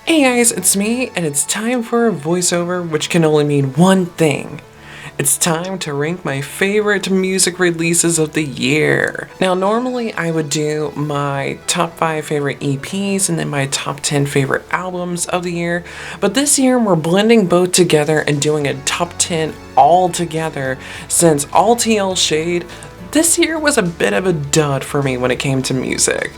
Hey guys, it's me, and it's time for a voiceover, which can only mean one thing. It's time to rank my favorite music releases of the year. Now, normally I would do my top 5 favorite EPs and then my top 10 favorite albums of the year, but this year we're blending both together and doing a top 10 all together, since all TL shade, this year was a bit of a dud for me when it came to music.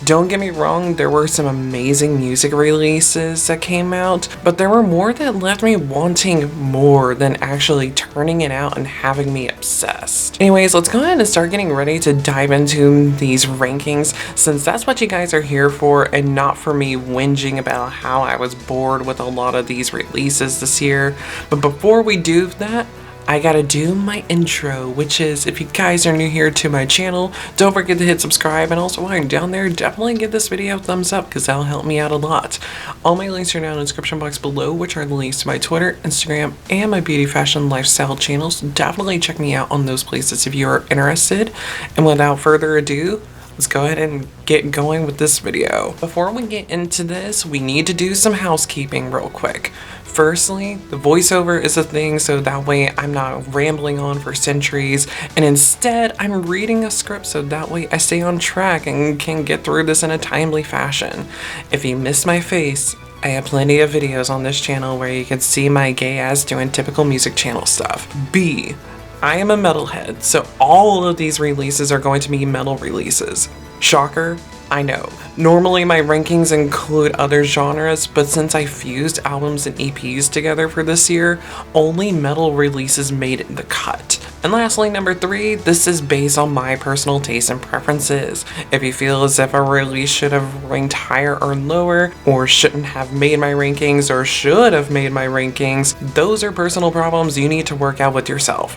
Don't get me wrong, there were some amazing music releases that came out, but there were more that left me wanting more than actually turning it out and having me obsessed. Anyways, let's go ahead and start getting ready to dive into these rankings, since that's what you guys are here for and not for me whinging about how I was bored with a lot of these releases this year. But before we do that, I gotta do my intro, which is, if you guys are new here to my channel, don't forget to hit subscribe, and also while you're down there, definitely give this video a thumbs up because that'll help me out a lot. All my links are down in the description box below, which are the links to my Twitter, Instagram, and my beauty, fashion, lifestyle channels. Definitely check me out on those places if you are interested. And without further ado, let's go ahead and get going with this video. Before we get into this, we need to do some housekeeping real quick. Firstly, the voiceover is a thing, so that way I'm not rambling on for centuries, and instead I'm reading a script so that way I stay on track and can get through this in a timely fashion. If you miss my face, I have plenty of videos on this channel where you can see my gay ass doing typical music channel stuff. B, I am a metalhead, so all of these releases are going to be metal releases. Shocker, I know. Normally my rankings include other genres, but since I fused albums and EPs together for this year, only metal releases made the cut. And lastly, number 3, this is based on my personal taste and preferences. If you feel as if a release should have ranked higher or lower, or shouldn't have made my rankings, or should have made my rankings, those are personal problems you need to work out with yourself.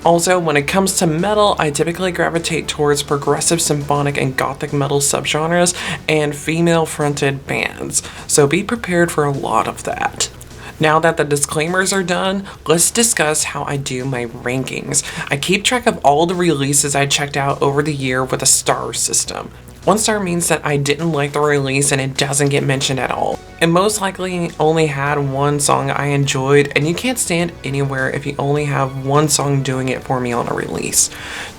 Also, when it comes to metal, I typically gravitate towards progressive, symphonic, and gothic metal subgenres and female-fronted bands, so be prepared for a lot of that. Now that the disclaimers are done, let's discuss how I do my rankings. I keep track of all the releases I checked out over the year with a star system. 1 star means that I didn't like the release and it doesn't get mentioned at all. It most likely only had 1 song I enjoyed, and you can't stand anywhere if you only have 1 song doing it for me on a release.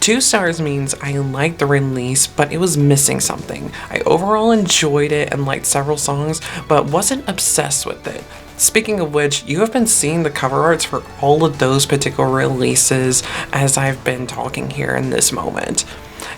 2 stars means I liked the release, but it was missing something. I overall enjoyed it and liked several songs, but wasn't obsessed with it. Speaking of which, you have been seeing the cover arts for all of those particular releases as I've been talking here in this moment.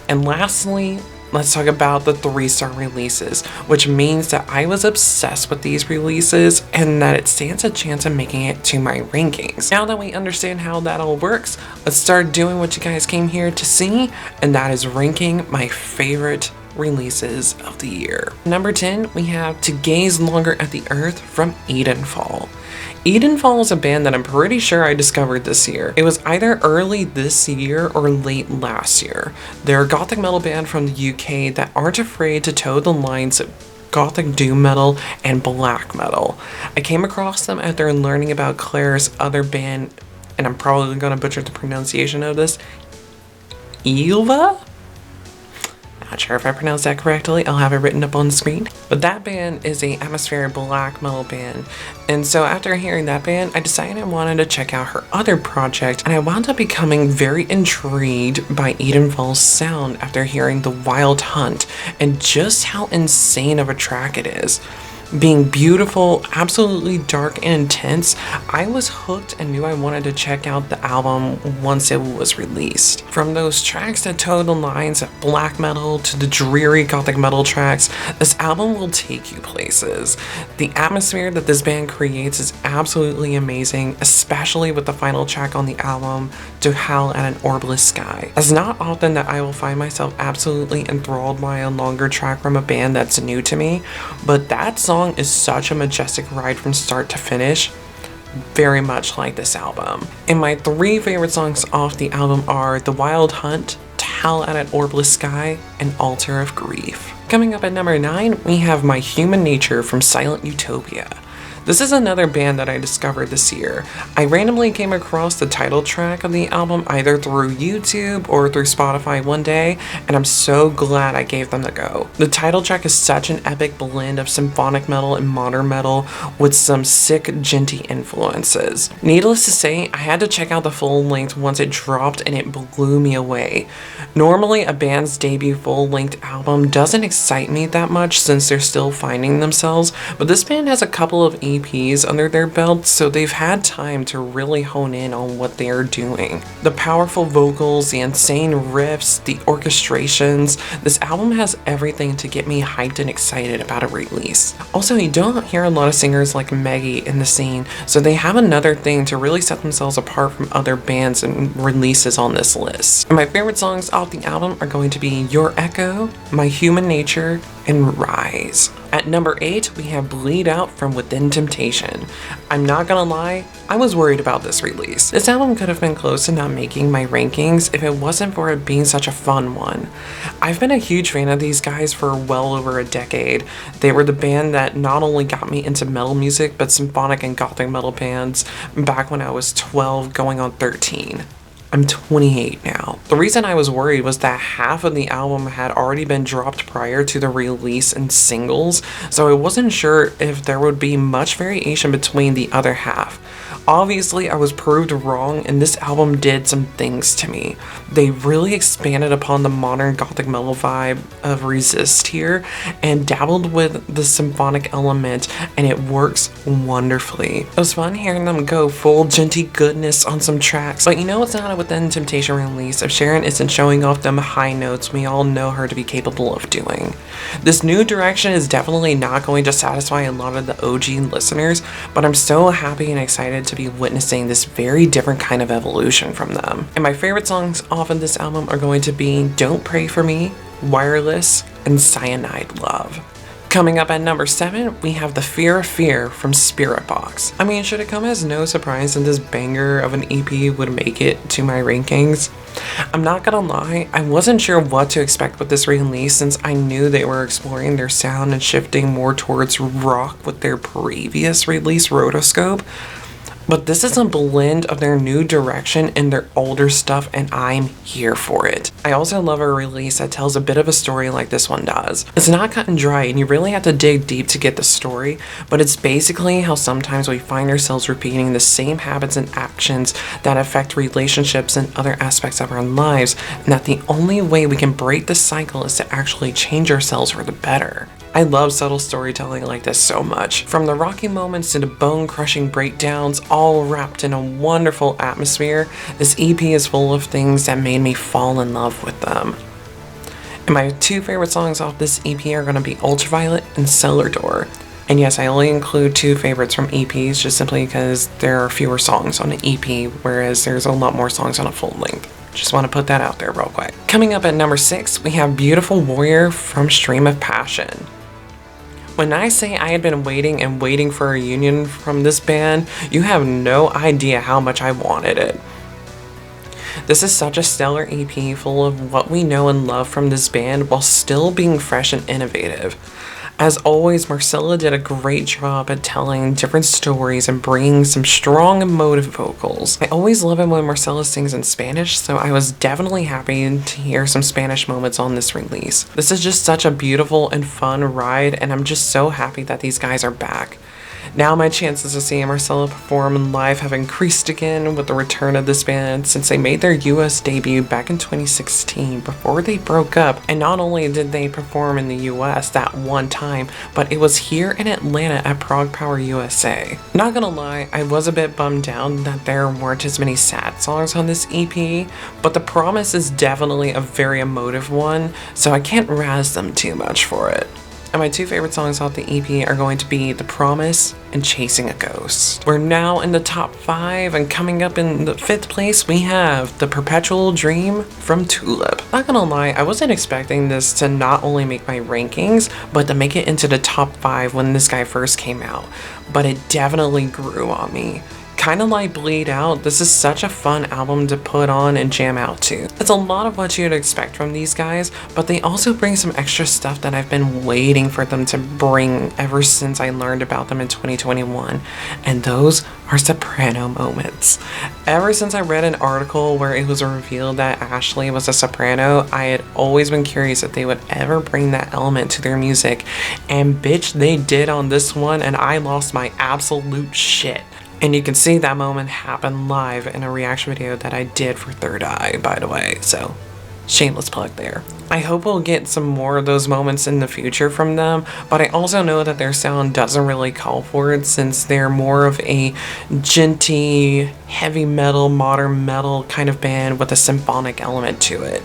And lastly, let's talk about the 3-star releases, which means that I was obsessed with these releases and that it stands a chance of making it to my rankings. Now that we understand how that all works, let's start doing what you guys came here to see, and that is ranking my favorite releases of the year. Number 10, we have To Gaze Longer at the Earth from Edenfall. Edenfall is a band that I'm pretty sure I discovered this year. It was either early this year or late last year. They're a gothic metal band from the UK that aren't afraid to toe the lines of gothic doom metal and black metal. I came across them after learning about Claire's other band, and I'm probably going to butcher the pronunciation of this, Elysion? Not sure if I pronounced that correctly, I'll have it written up on the screen. But that band is a atmospheric black metal band, and so after hearing that band, I decided I wanted to check out her other project, and I wound up becoming very intrigued by Edenfall's sound after hearing The Wild Hunt, and just how insane of a track it is. Being beautiful, absolutely dark and intense, I was hooked and knew I wanted to check out the album once it was released. From those tracks that toe the lines of black metal to the dreary gothic metal tracks, this album will take you places. The atmosphere that this band creates is absolutely amazing, especially with the final track on the album, To Howl at an Orbless Sky. It's not often that I will find myself absolutely enthralled by a longer track from a band that's new to me, but that song is such a majestic ride from start to finish, very much like this album. And my 3 favorite songs off the album are The Wild Hunt, To Howl at an Orbless Sky, and Altar of Grief. Coming up at number 9, we have My Human Nature from Silent Utopia. This is another band that I discovered this year. I randomly came across the title track of the album either through YouTube or through Spotify one day, and I'm so glad I gave them the go. The title track is such an epic blend of symphonic metal and modern metal with some sick, djenty influences. Needless to say, I had to check out the full length once it dropped and it blew me away. Normally, a band's debut full-length album doesn't excite me that much since they're still finding themselves, but this band has a couple of EPs under their belt, so they've had time to really hone in on what they are doing. The powerful vocals, the insane riffs, the orchestrations, this album has everything to get me hyped and excited about a release. Also, you don't hear a lot of singers like Maggie in the scene, so they have another thing to really set themselves apart from other bands and releases on this list. And my favorite songs off the album are going to be Your Echo, My Human Nature, and Rise. At number 8, we have Bleed Out from Within Temptation. I'm not gonna lie, I was worried about this release. This album could have been close to not making my rankings if it wasn't for it being such a fun one. I've been a huge fan of these guys for well over a decade. They were the band that not only got me into metal music, but symphonic and gothic metal bands back when I was 12 going on 13. I'm 28 now. The reason I was worried was that half of the album had already been dropped prior to the release in singles, so I wasn't sure if there would be much variation between the other half. Obviously, I was proved wrong, and this album did some things to me. They really expanded upon the modern gothic metal vibe of Resist here, and dabbled with the symphonic element, and it works wonderfully. It was fun hearing them go full djenty goodness on some tracks, but you know it's not a Within Temptation release if Sharon isn't showing off them high notes we all know her to be capable of doing. This new direction is definitely not going to satisfy a lot of the OG listeners, but I'm so happy and excited to be witnessing this very different kind of evolution from them. And my favorite songs off of this album are going to be Don't Pray For Me, Wireless, and Cyanide Love. Coming up at number 7, we have The Fear of Fear from Spiritbox. I mean, should it come as no surprise that this banger of an EP would make it to my rankings? I'm not gonna lie, I wasn't sure what to expect with this release since I knew they were exploring their sound and shifting more towards rock with their previous release, Rotoscope. But this is a blend of their new direction and their older stuff, and I'm here for it. I also love a release that tells a bit of a story like this one does. It's not cut and dry, and you really have to dig deep to get the story, but it's basically how sometimes we find ourselves repeating the same habits and actions that affect relationships and other aspects of our lives, and that the only way we can break the cycle is to actually change ourselves for the better. I love subtle storytelling like this so much. From the rocky moments to the bone-crushing breakdowns, all wrapped in a wonderful atmosphere, this EP is full of things that made me fall in love with them. And my 2 favorite songs off this EP are going to be Ultraviolet and Cellar Door. And yes, I only include 2 favorites from EPs just simply because there are fewer songs on an EP, whereas there's a lot more songs on a full length. Just want to put that out there real quick. Coming up at number 6, we have Beautiful Warrior from Stream of Passion. When I say I had been waiting and waiting for a reunion from this band, you have no idea how much I wanted it. This is such a stellar EP full of what we know and love from this band while still being fresh and innovative. As always, Marcella did a great job at telling different stories and bringing some strong emotive vocals. I always love it when Marcella sings in Spanish, so I was definitely happy to hear some Spanish moments on this release. This is just such a beautiful and fun ride, and I'm just so happy that these guys are back. Now my chances of seeing Marcella perform live have increased again with the return of this band since they made their US debut back in 2016 before they broke up, and not only did they perform in the US that one time, but it was here in Atlanta at Prog Power USA. Not gonna lie, I was a bit bummed out that there weren't as many sad songs on this EP, but The Promise is definitely a very emotive one, so I can't razz them too much for it. And my 2 favorite songs off the EP are going to be The Promise and Chasing a Ghost. We're now in the top 5, and coming up in the 5th place, we have The Perpetual Dream from Tulip. Not gonna lie, I wasn't expecting this to not only make my rankings, but to make it into the top 5 when this guy first came out. But it definitely grew on me. Kind of like Bleed Out, this is such a fun album to put on and jam out to. It's a lot of what you'd expect from these guys, but they also bring some extra stuff that I've been waiting for them to bring ever since I learned about them in 2021, and those are soprano moments. Ever since I read an article where it was revealed that Ashley was a soprano, I had always been curious if they would ever bring that element to their music, and bitch, they did on this one, and I lost my absolute shit. And you can see that moment happen live in a reaction video that I did for Third Eye, by the way, so shameless plug there. I hope we'll get some more of those moments in the future from them, but I also know that their sound doesn't really call for it since they're more of a djenty, heavy metal, modern metal kind of band with a symphonic element to it.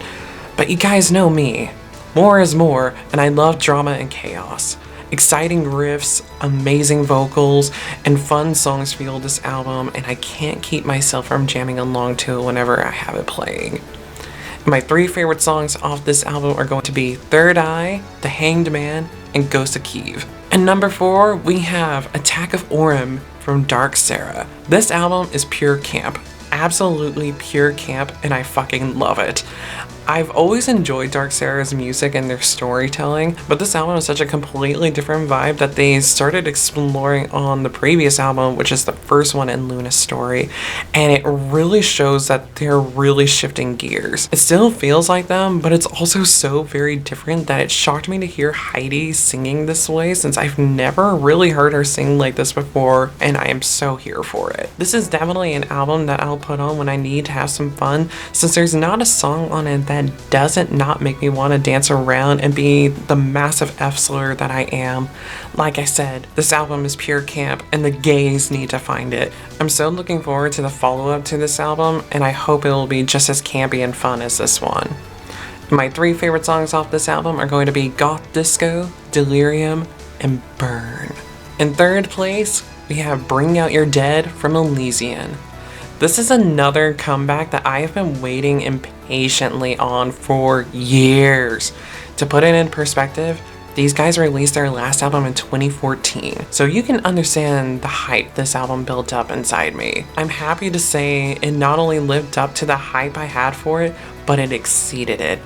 But you guys know me. More is more, and I love drama and chaos. Exciting riffs, amazing vocals, and fun songs fuel this album, and I can't keep myself from jamming along to it whenever I have it playing. My 3 favorite songs off this album are going to be Third Eye, The Hanged Man, and Ghost of Kiev. And number 4, we have Attack of Orym from Dark Sarah. This album is pure camp. Absolutely pure camp, and I fucking love it. I've always enjoyed Dark Sarah's music and their storytelling, but this album is such a completely different vibe that they started exploring on the previous album, which is the first one in Luna's story, and it really shows that they're really shifting gears. It still feels like them, but it's also so very different that it shocked me to hear Heidi singing this way since I've never really heard her sing like this before, and I am so here for it. This is definitely an album that I'll put on when I need to have some fun, since there's not a song on it that doesn't not make me want to dance around and be the massive F-slur that I am. Like I said, this album is pure camp and the gays need to find it. I'm so looking forward to the follow-up to this album, and I hope it will be just as campy and fun as this one. My 3 favorite songs off this album are going to be Goth Disco, Delirium, and Burn. In 3rd place, we have Bring Out Your Dead from Elysion. This is another comeback that I have been waiting impatiently on for years. To put it in perspective, these guys released their last album in 2014, so you can understand the hype this album built up inside me. I'm happy to say it not only lived up to the hype I had for it, but it exceeded it.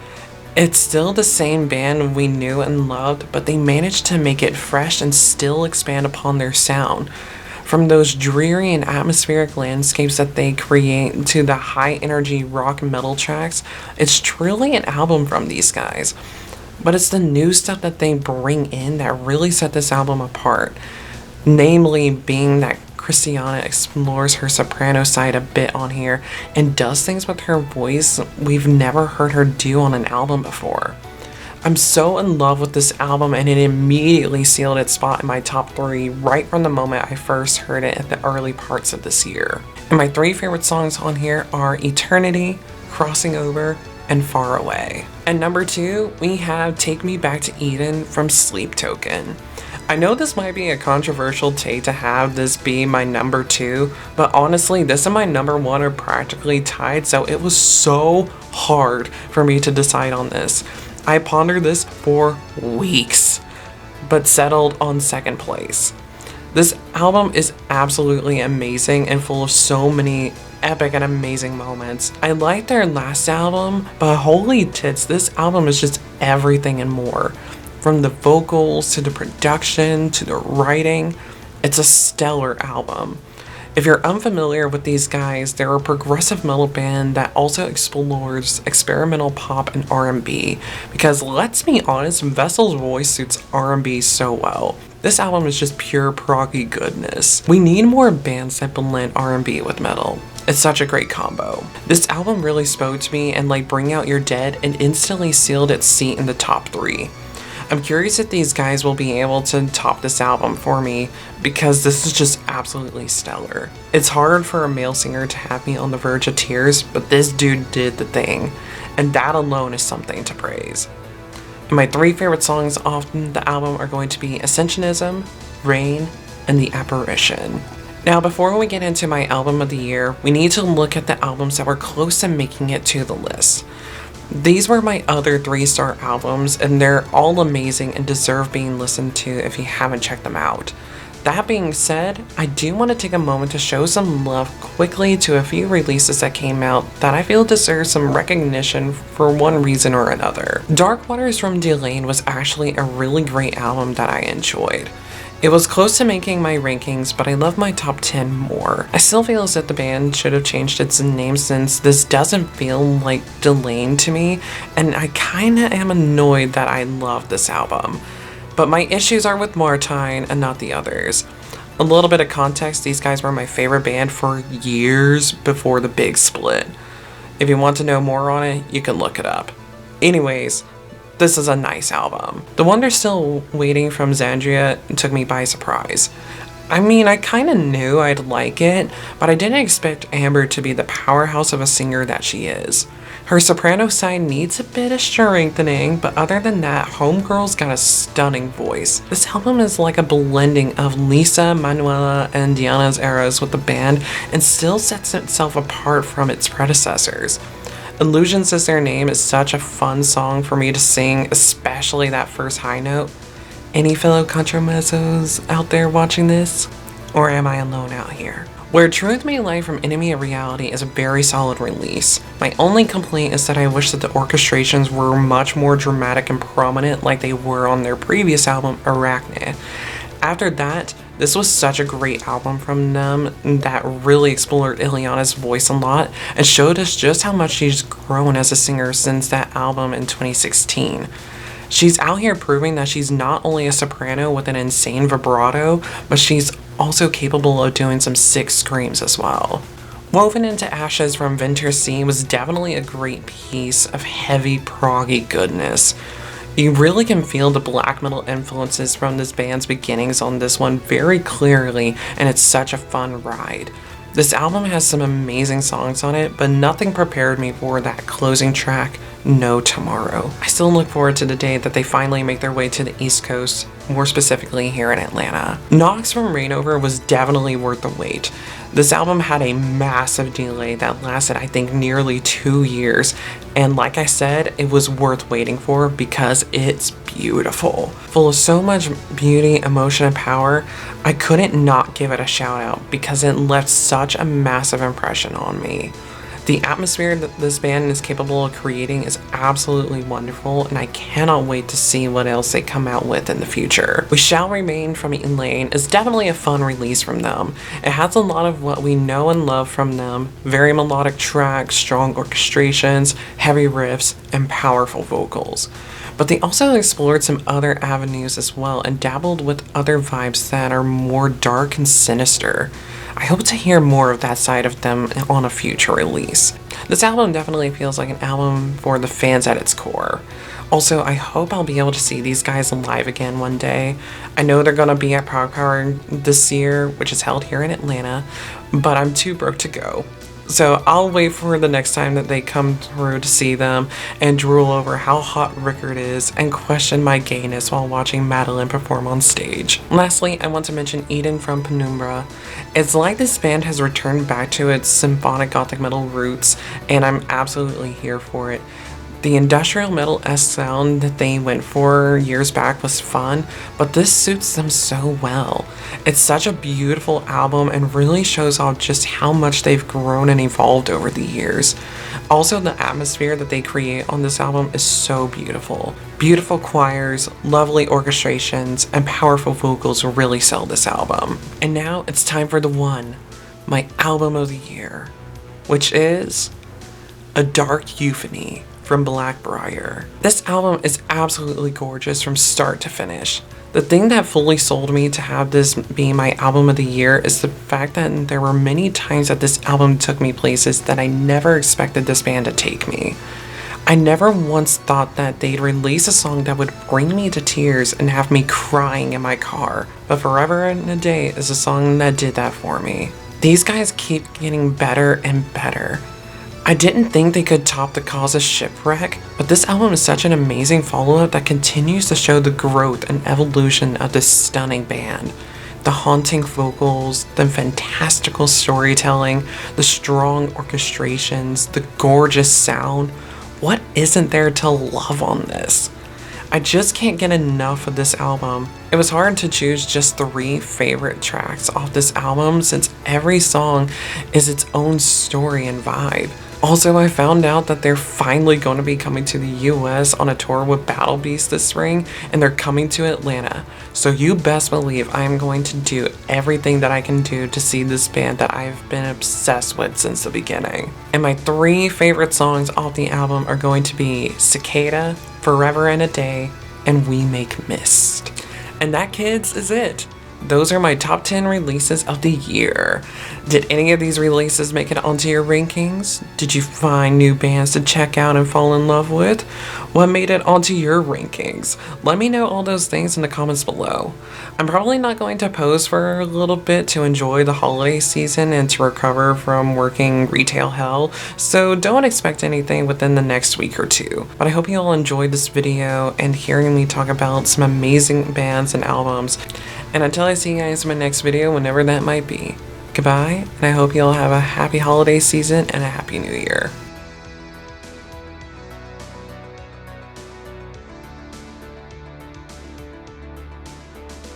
It's still the same band we knew and loved, but they managed to make it fresh and still expand upon their sound. From those dreary and atmospheric landscapes that they create to the high energy rock metal tracks, it's truly an album from these guys. But it's the new stuff that they bring in that really set this album apart. Namely being that Christiana explores her soprano side a bit on here and does things with her voice we've never heard her do on an album before. I'm so in love with this album, and it immediately sealed its spot in my top 3 right from the moment I first heard it at the early parts of this year. And my 3 favorite songs on here are Eternity, Crossing Over, and Far Away. And number 2, we have Take Me Back to Eden from Sleep Token. I know this might be a controversial take to have this be my number 2, but honestly, this and my number 1 are practically tied, so it was so hard for me to decide on this. I pondered this for weeks, but settled on 2nd place. This album is absolutely amazing and full of so many epic and amazing moments. I liked their last album, but holy tits, this album is just everything and more. From the vocals to the production to the writing, it's a stellar album. If you're unfamiliar with these guys, they're a progressive metal band that also explores experimental pop and R&B, because let's be honest, Vessel's voice suits R&B so well. This album is just pure proggy goodness. We need more bands that blend R&B with metal. It's such a great combo. This album really spoke to me, and like Bring Out Your Dead, and instantly sealed its seat in the top 3. I'm curious if these guys will be able to top this album for me, because this is just absolutely stellar. It's hard for a male singer to have me on the verge of tears, but this dude did the thing, and that alone is something to praise. And my 3 favorite songs off the album are going to be Ascensionism, Rain, and The Apparition. Now, before we get into my album of the year, we need to look at the albums that were close to making it to the list. These were my other 3-star albums, and they're all amazing and deserve being listened to if you haven't checked them out. That being said, I do want to take a moment to show some love quickly to a few releases that came out that I feel deserve some recognition for one reason or another. Dark Waters from Elysion was actually a really great album that I enjoyed. It was close to making my rankings, but I love my top 10 more. I still feel as if the band should have changed its name since this doesn't feel like Elysion to me, and I kinda am annoyed that I love this album. But my issues are with Martine and not the others. A little bit of context, these guys were my favorite band for years before the big split. If you want to know more on it, you can look it up. Anyways, this is a nice album. The Wonder Still Waiting from Xandria took me by surprise. I mean, I kinda knew I'd like it, but I didn't expect Amber to be the powerhouse of a singer that she is. Her soprano side needs a bit of strengthening, but other than that, Homegirl's got a stunning voice. This album is like a blending of Lisa, Manuela, and Diana's eras with the band and still sets itself apart from its predecessors. Elysion Says Their Name is such a fun song for me to sing, especially that first high note. Any fellow contramezzos out there watching this? Or am I alone out here? Where Truth May Lie from Enemy of Reality is a very solid release. My only complaint is that I wish that the orchestrations were much more dramatic and prominent like they were on their previous album, Arachne. After that, this was such a great album from them that really explored Ileana's voice a lot and showed us just how much she's grown as a singer since that album in 2016. She's out here proving that she's not only a soprano with an insane vibrato, but she's also capable of doing some sick screams as well. Woven Into Ashes from Winter Sea was definitely a great piece of heavy proggy goodness. You really can feel the black metal influences from this band's beginnings on this one very clearly, and it's such a fun ride. This album has some amazing songs on it, but nothing prepared me for that closing track, No Tomorrow. I still look forward to the day that they finally make their way to the East Coast, more specifically here in Atlanta. Nox from Rainover was definitely worth the wait. This album had a massive delay that lasted, I think, nearly 2 years, and like I said, it was worth waiting for because it's beautiful. Full of so much beauty, emotion, and power, I couldn't not give it a shout out because it left such a massive impression on me. The atmosphere that this band is capable of creating is absolutely wonderful, and I cannot wait to see what else they come out with in the future. We Shall Remain from Elaine is definitely a fun release from them. It has a lot of what we know and love from them, very melodic tracks, strong orchestrations, heavy riffs, and powerful vocals. But they also explored some other avenues as well and dabbled with other vibes that are more dark and sinister. I hope to hear more of that side of them on a future release. This album definitely feels like an album for the fans at its core. Also, I hope I'll be able to see these guys live again one day. I know they're gonna be at Prog Power this year, which is held here in Atlanta, but I'm too broke to go. So I'll wait for the next time that they come through to see them and drool over how hot Rickard is and question my gayness while watching Madeline perform on stage. Lastly, I want to mention Eden from Penumbra. It's like this band has returned back to its symphonic gothic metal roots, and I'm absolutely here for it. The industrial metal-esque sound that they went for years back was fun, but this suits them so well. It's such a beautiful album and really shows off just how much they've grown and evolved over the years. Also, the atmosphere that they create on this album is so beautiful. Beautiful choirs, lovely orchestrations, and powerful vocals really sell this album. And now it's time for the one, my album of the year, which is A Dark Euphony from Blackbriar. This album is absolutely gorgeous from start to finish. The thing that fully sold me to have this be my album of the year is the fact that there were many times that this album took me places that I never expected this band to take me. I never once thought that they'd release a song that would bring me to tears and have me crying in my car, but Forever and a Day is a song that did that for me. These guys keep getting better and better. I didn't think they could top The Cause's Shipwreck, but this album is such an amazing follow-up that continues to show the growth and evolution of this stunning band. The haunting vocals, the fantastical storytelling, the strong orchestrations, the gorgeous sound. What isn't there to love on this? I just can't get enough of this album. It was hard to choose just 3 favorite tracks off this album since every song is its own story and vibe. Also, I found out that they're finally going to be coming to the US on a tour with Battle Beast this spring, and they're coming to Atlanta. So you best believe I am going to do everything that I can do to see this band that I've been obsessed with since the beginning. And my 3 favorite songs off the album are going to be Cicada, Forever and a Day, and We Make Mist. And that, kids, is it. Those are my top 10 releases of the year. Did any of these releases make it onto your rankings? Did you find new bands to check out and fall in love with? What made it onto your rankings? Let me know all those things in the comments below. I'm probably not going to post for a little bit to enjoy the holiday season and to recover from working retail hell, so don't expect anything within the next week or 2. But I hope you all enjoyed this video and hearing me talk about some amazing bands and albums. And until I see you guys in my next video, whenever that might be, goodbye, and I hope you all have a happy holiday season and a happy new year.